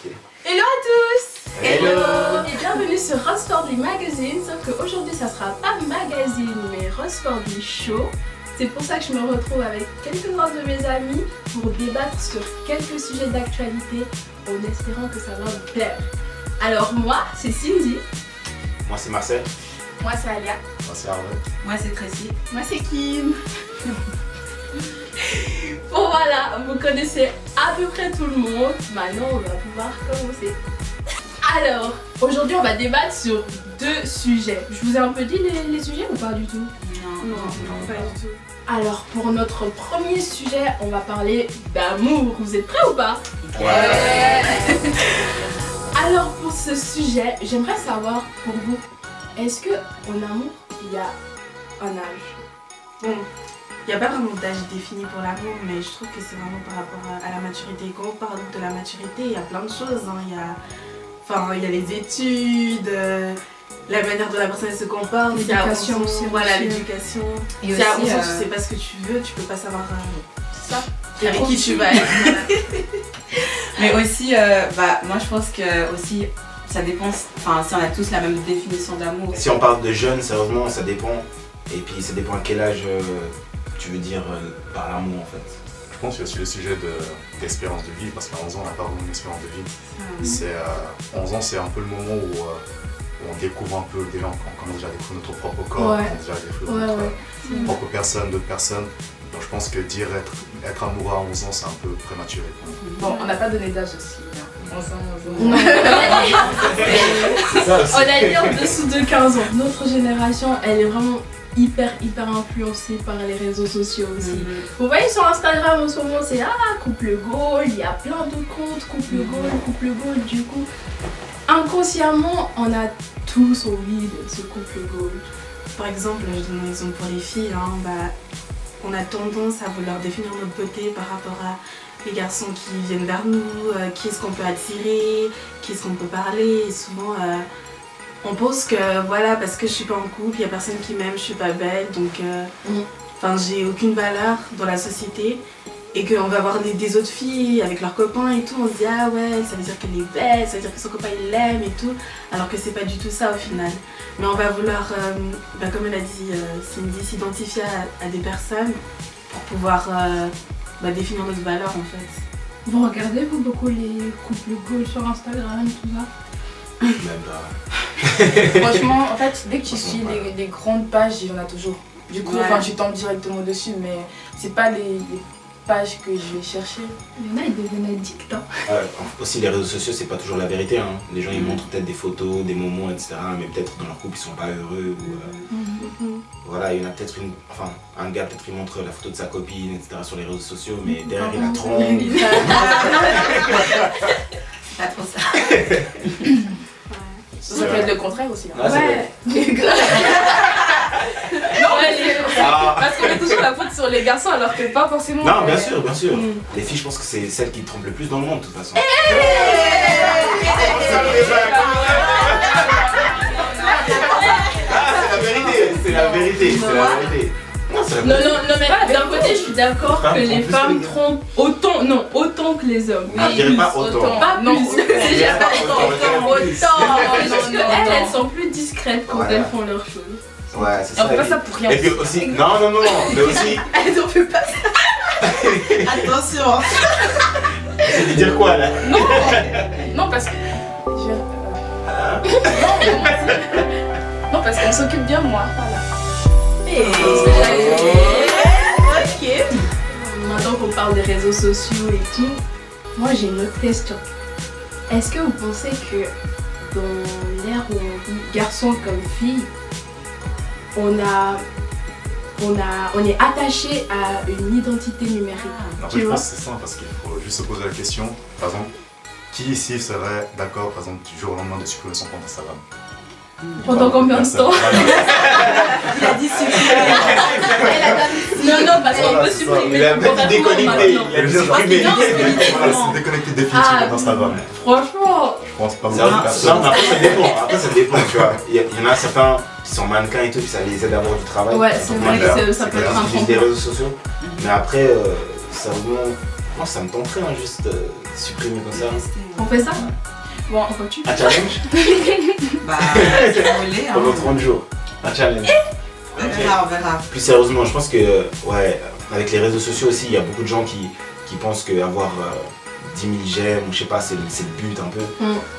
Ok. Hello à tous! Hello! Et bienvenue sur Rose for the Magazine, sauf qu'aujourd'hui ça sera pas magazine mais Rose for the Show. C'est pour ça que je me retrouve avec quelques-uns de mes amis pour débattre sur quelques sujets d'actualité en espérant que ça va vous plaire. Alors moi c'est Cindy. Moi c'est Marcel. Moi c'est Alia. Moi c'est Arnaud. Moi c'est Tracy. Moi c'est Kim. Bon voilà, vous connaissez à peu près tout le monde. Maintenant on va pouvoir commencer. Alors, aujourd'hui on va débattre sur deux sujets. Je vous ai un peu dit les sujets ou pas du tout? Non, Pas du tout. Alors pour notre premier sujet, on va parler d'amour. Vous êtes prêts ou pas? Ouais. Alors pour ce sujet, j'aimerais savoir pour vous, est-ce que en amour, il y a un âge? Bon, il n'y a pas vraiment d'âge défini pour l'amour, mais je trouve que c'est vraiment par rapport à la maturité. Quand on parle de la maturité, il y a plein de choses. Hein. Il y a les études, la manière dont la personne se comporte, L'éducation aussi. Voilà, l'éducation. Et Si à aussi, 11 ans tu sais pas ce que tu veux, tu peux pas savoir Ça. avec qui tu vas être. Mais aussi, moi je pense que aussi ça dépend, enfin si on a tous la même définition d'amour. Si on parle de jeunes, sérieusement, ça dépend. Et puis ça dépend à quel âge tu veux dire par l'amour en fait. Je pense qu'il y a aussi le sujet d'espérance de vie, parce qu'à 11 ans on n'a pas vraiment une espérance de vie. 11 ans c'est un peu le moment où on découvre un peu, déjà on commence déjà à découvrir notre propre corps, Ouais. Mm. on commence déjà à découvrir notre propre personne, d'autres personnes. Donc je pense que dire être amoureux à 11 ans c'est un peu prématuré. Bon, on n'a pas donné d'âge aussi. 11 ans, Non. C'est ça aussi. On a dit en dessous de 15 ans. Notre génération, elle est vraiment hyper influencée par les réseaux sociaux aussi. Vous voyez sur Instagram en ce moment, c'est couple goal, il y a plein de comptes, couple goal, du coup, inconsciemment, on a tous envie de ce couple goal. Par exemple, je donne un exemple pour les filles, on a tendance à vouloir définir notre beauté par rapport à les garçons qui viennent vers nous, qui est-ce qu'on peut attirer, qui est-ce qu'on peut parler, et souvent on pense que voilà, parce que je suis pas en couple, il n'y a personne qui m'aime, je suis pas belle, donc j'ai aucune valeur dans la société, et qu'on va voir des autres filles avec leurs copains et tout, on se dit ah ouais, ça veut dire qu'elle est belle, ça veut dire que son copain il l'aime et tout, alors que c'est pas du tout ça au final. Mais on va vouloir, comme elle a dit Cindy, s'identifier à des personnes pour pouvoir définir notre valeur en fait. Vous regardez vous beaucoup les couples goal sur Instagram, tout ça? Même pas. Franchement, en fait, dès que tu suis les grandes pages, il y en a toujours. Du coup, Ouais. tu tombes directement dessus, mais c'est pas les pages que je vais chercher. Il y en a, ils deviennent addicts. Hein. Aussi les réseaux sociaux c'est pas toujours la vérité. Hein. Les gens ils montrent peut-être des photos, des moments, etc. Mais peut-être dans leur couple ils sont pas heureux. Ou, voilà, il y en a peut-être un gars peut-être il montre la photo de sa copine, etc. sur les réseaux sociaux, mais derrière il a trompe. C'est pas trop ça. Ça peut être le contraire aussi. Hein. Ah, c'est vrai. Non, parce qu'on met toujours la faute sur les garçons alors que pas forcément. Non, bien sûr. Les filles, je pense que c'est celles qui trompent le plus dans le monde, de toute façon. C'est la vérité. Non, c'est la vérité. Non, mais d'un côté, je suis d'accord que les femmes trompent autant que les hommes. Ah, je dirais pas autant. Pas plus. Non, Je dirais pas autant. C'est juste qu'elles sont plus discrètes quand Voilà. elles font leurs choses. Ouais, c'est Et on ça. fait pas ça pour rien. Et puis aussi, non, mais aussi, Elles en fait pas ça. Attention. c'est de dire quoi là? Non, parce que. Non, parce qu'on s'occupe bien de moi. Voilà. Ok. Maintenant qu'on parle des réseaux sociaux et tout, moi j'ai une autre question. Est-ce que vous pensez que dans l'ère où on vit, garçon comme fille, on est attaché à une identité numérique? En Tu fait, je vois? pense que c'est simple parce qu'il faut juste se poser la question, par exemple, qui ici serait d'accord, par exemple, du jour au lendemain de supprimer son compte Instagram? Pendant combien de temps? Il a dit Non, parce qu'on peut c'est ça. supprimer Il a même complètement déconnecté. maintenant. Il a Je supprimé. Voilà, c'est déconnecté définitivement d'Instagram. Franchement, Je pense pas beaucoup Ça, de non, personnes. mais après ça dépend, tu vois. Il y en a certains qui sont mannequins et tout, puis ça les aide à avoir du travail. ouais, c'est vrai que ça peut être un Juste des tremplin. réseaux sociaux. Mais après, sérieusement, moi ça me tenterait juste supprimer comme ça. On fait ça? Bon, on continue. Un challenge Bah, si vous voulez. Hein. pendant 30 jours. Un challenge. On verra, on verra. Plus sérieusement, je pense que, ouais, avec les réseaux sociaux aussi, il y a beaucoup de gens qui pensent qu'avoir 10 000 j'aime, ou je sais pas, c'est le but un peu.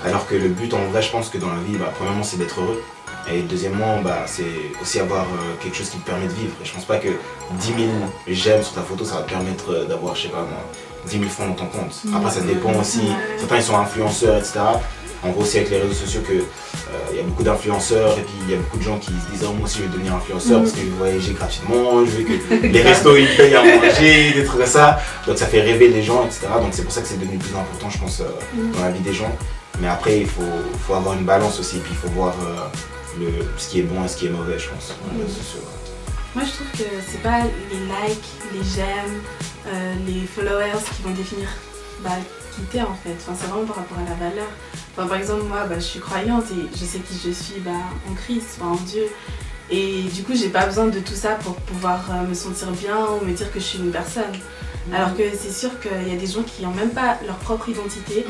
Alors que le but en vrai, je pense que dans la vie, premièrement, c'est d'être heureux. Et deuxièmement, c'est aussi avoir quelque chose qui te permet de vivre. Et je pense pas que 10 000 j'aime sur ta photo, ça va te permettre d'avoir, je sais pas moi, 10 000 francs dans ton compte. Après, ça dépend aussi. Certains, ils sont influenceurs, etc. On voit aussi avec les réseaux sociaux que y a beaucoup d'influenceurs et puis il y a beaucoup de gens qui se disent moi aussi je vais devenir influenceur parce que je vais voyager gratuitement, je veux que les restos ils payent à manger, des trucs comme ça. Donc ça fait rêver les gens, etc. Donc c'est pour ça que c'est devenu plus important je pense dans la vie des gens. Mais après il faut avoir une balance aussi et puis il faut voir ce qui est bon et ce qui est mauvais je pense dans les réseaux sociaux. Moi je trouve que c'est pas les likes, les j'aime, les followers qui vont définir qui t'es en fait. Enfin, c'est vraiment par rapport à la valeur. Enfin, par exemple moi je suis croyante et je sais qui je suis en Christ, en Dieu. Et du coup j'ai pas besoin de tout ça pour pouvoir me sentir bien ou me dire que je suis une personne. Alors que c'est sûr qu'il y a des gens qui n'ont même pas leur propre identité.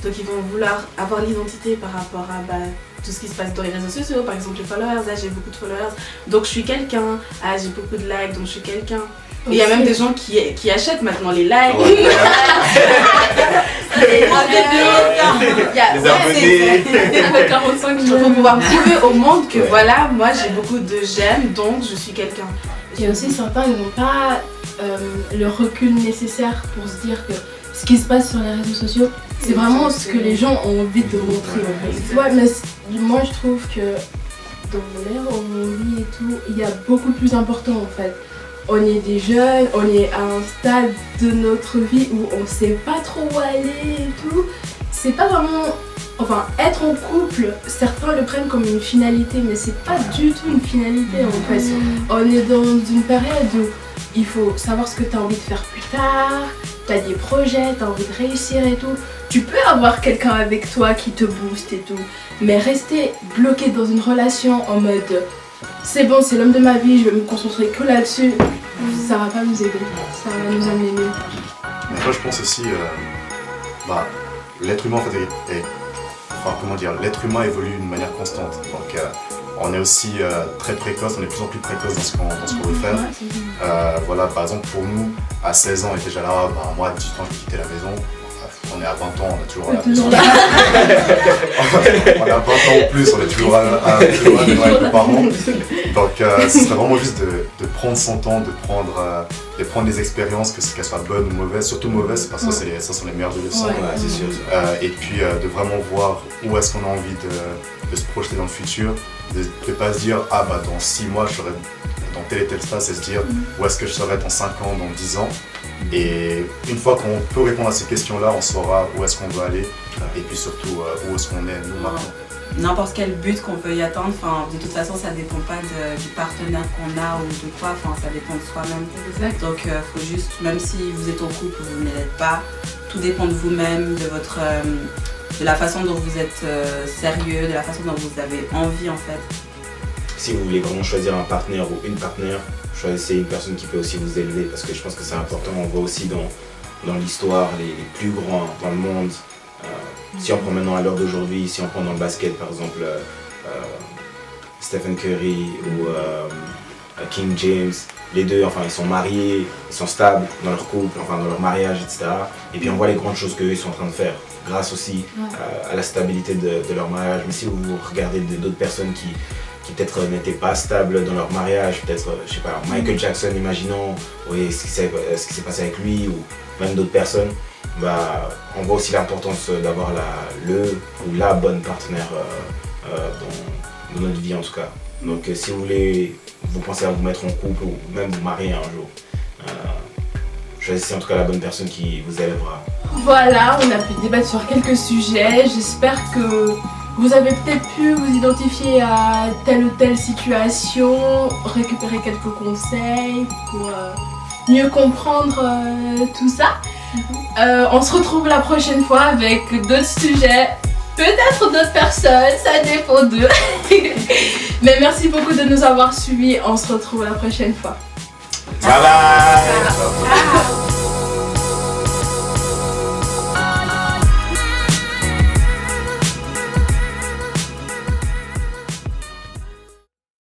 Donc ils vont vouloir avoir l'identité par rapport à tout ce qui se passe dans les réseaux sociaux. Par exemple les followers, j'ai beaucoup de followers, donc je suis quelqu'un. J'ai beaucoup de likes, donc je suis quelqu'un. Et il y a même des gens qui achètent maintenant les likes. Les abonnés. Avec 45 jours. Pour pouvoir prouver au monde que voilà, moi j'ai beaucoup de j'aime, donc je suis quelqu'un. Et aussi certains ils n'ont pas le recul nécessaire pour se dire que ce qui se passe sur les réseaux sociaux, c'est vraiment ce que les gens ont envie de montrer en fait. Ouais, mais moi je trouve que dans l'ère où on vit et tout, il y a beaucoup plus important en fait. On est des jeunes, on est à un stade de notre vie où on sait pas trop où aller et tout. C'est pas vraiment... Enfin, être en couple, certains le prennent comme une finalité, mais c'est pas du tout une finalité en fait. On est dans une période où il faut savoir ce que tu as envie de faire plus tard, tu as des projets, tu as envie de réussir et tout. Tu peux avoir quelqu'un avec toi qui te booste et tout, mais rester bloqué dans une relation en mode c'est bon, c'est l'homme de ma vie, je vais me concentrer que là-dessus, ça va pas nous aider, ça va nous amener mieux. Moi je pense aussi, l'être humain en fait l'être humain évolue d'une manière constante. Donc on est aussi très précoce, on est de plus en plus précoce dans ce qu'on veut faire. Voilà, par exemple pour nous, à 16 ans on était déjà là, moi à 18 ans j'ai quitté la maison. On est à 20 ans, on est toujours à la maison. On a 20 ans ou plus, on est toujours à la maison avec nos parents. Donc ce serait vraiment juste de prendre son temps, de prendre des expériences, qu'elles soient bonnes ou mauvaises, surtout mauvaises parce que ça sont les meilleures des leçons. C'est sûr. Et puis de vraiment voir où est-ce qu'on a envie de se projeter dans le futur, de ne pas se dire dans 6 mois je serai dans tel et tel stade, c'est se dire où est-ce que je serai dans 5 ans, dans 10 ans. Et une fois qu'on peut répondre à ces questions-là, on saura où est-ce qu'on veut aller et puis surtout où est-ce qu'on est nous maintenant. N'importe quel but qu'on peut y atteindre, de toute façon ça dépend pas du partenaire qu'on a ou de quoi, ça dépend de soi-même. Exact. Donc faut juste, même si vous êtes en couple ou vous ne l'êtes pas, tout dépend de vous-même, de la façon dont vous êtes sérieux, de la façon dont vous avez envie en fait. Si vous voulez vraiment choisir un partenaire ou une partenaire, choisissez une personne qui peut aussi vous élever parce que je pense que c'est important. On voit aussi dans l'histoire les plus grands dans le monde. Si on prend maintenant à l'heure d'aujourd'hui, si on prend dans le basket par exemple Stephen Curry ou King James, les deux ils sont mariés, ils sont stables dans leur couple, dans leur mariage, etc. Et puis on voit les grandes choses qu'eux ils sont en train de faire grâce aussi à la stabilité de leur mariage. Mais si vous regardez d'autres personnes qui peut-être n'étaient pas stables dans leur mariage, peut-être, je sais pas, Michael Jackson, imaginons, ce qui s'est passé avec lui, ou même d'autres personnes, on voit aussi l'importance d'avoir la bonne partenaire dans notre vie en tout cas. Donc si vous pensez à vous mettre en couple ou même vous marier un jour, choisissez en tout cas la bonne personne qui vous élèvera. Voilà, on a pu débattre sur quelques sujets, j'espère que vous avez peut-être pu vous identifier à telle ou telle situation, récupérer quelques conseils pour mieux comprendre tout ça. On se retrouve la prochaine fois avec d'autres sujets, peut-être d'autres personnes, ça dépend d'eux. Mais merci beaucoup de nous avoir suivis, on se retrouve la prochaine fois. Bye bye.